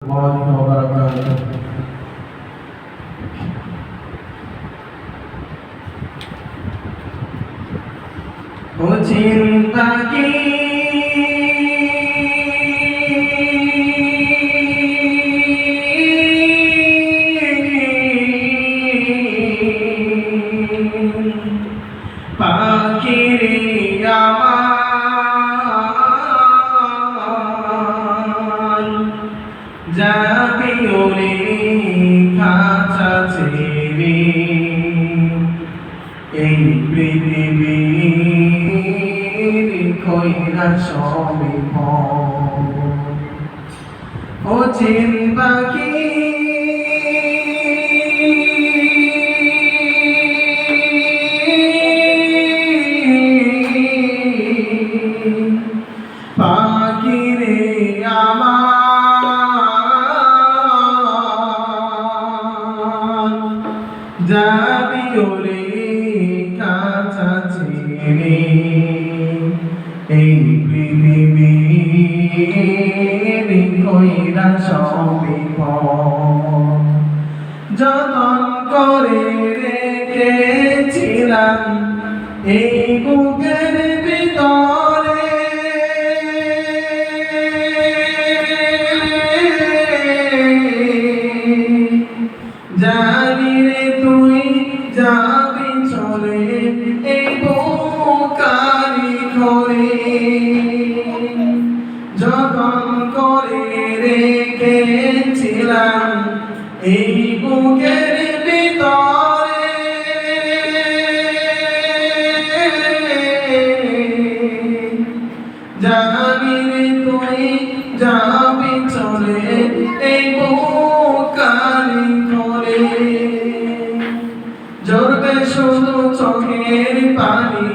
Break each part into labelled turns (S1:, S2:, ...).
S1: الله وبركاته ও চিন্তা কি পাখিরে আমার যাবি ওরে খাঁচা ছেড়ে এই পৃথিবীর কইরা সমীপ ও চিন্তা কি পাখিরে আমার যাবি ওরে কাছা ছেড়ে এই পৃথিবীর কইরা সমীপ যতন করে রেখেছিলাম এই বুকের ভিতরে জানি রে তুই যাবি চলে এই বুকারি করে যতন করে রেখেছিলাম এই বুকের ভিতরে জানি রে তুই যাবি চলে এই বুকারি করে ঝরবে শুধু চোখের পানি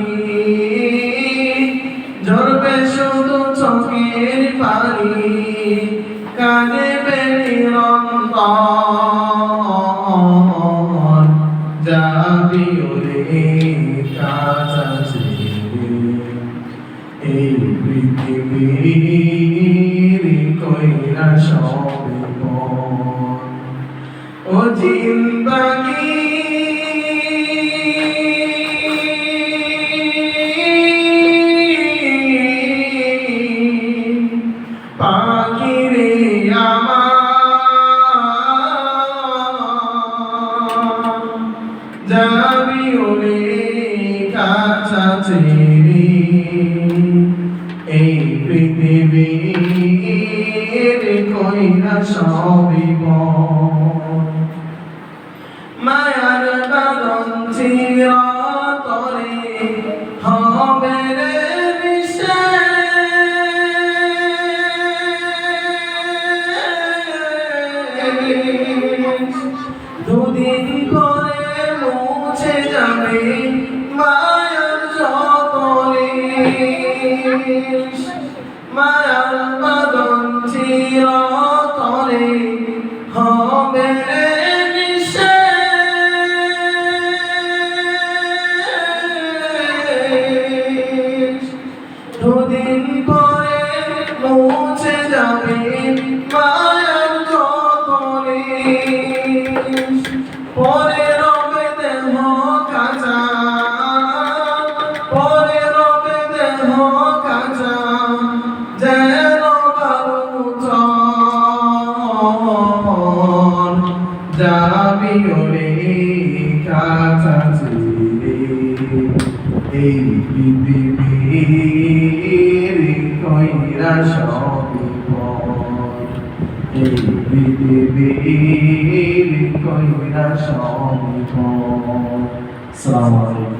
S1: ঝরবে শুধু চোখের পানি কাঁদবে নিরন্তর যাবি ওরে কাছা ছেড়ে এই পৃথিবীর কইরা সমীপ ও জিন্দাগি পাখিরে আমার যাবি ওরে কাছা ছেড়ে এই পৃথিবীর কইরা সমীপ মায়ার বাঁধন চিরতরে হবে রে দুদিন করে মুছে যাবে মায়ার যতরে মায়ার বাঁধন চিরতরে হবে রে দুদিন পরে মুছে যাবে মায়ার যতরে পরে রবে দেহ কাঁচা পরে রবে দেহ কাঁচা যেন বালুচর যাবি ওরে কাছা ছেড়ে এই পৃথিবীর কইরা সমীপ এই পৃথিবীর কইরা সমীপ। আসসালামু আলাইকুম।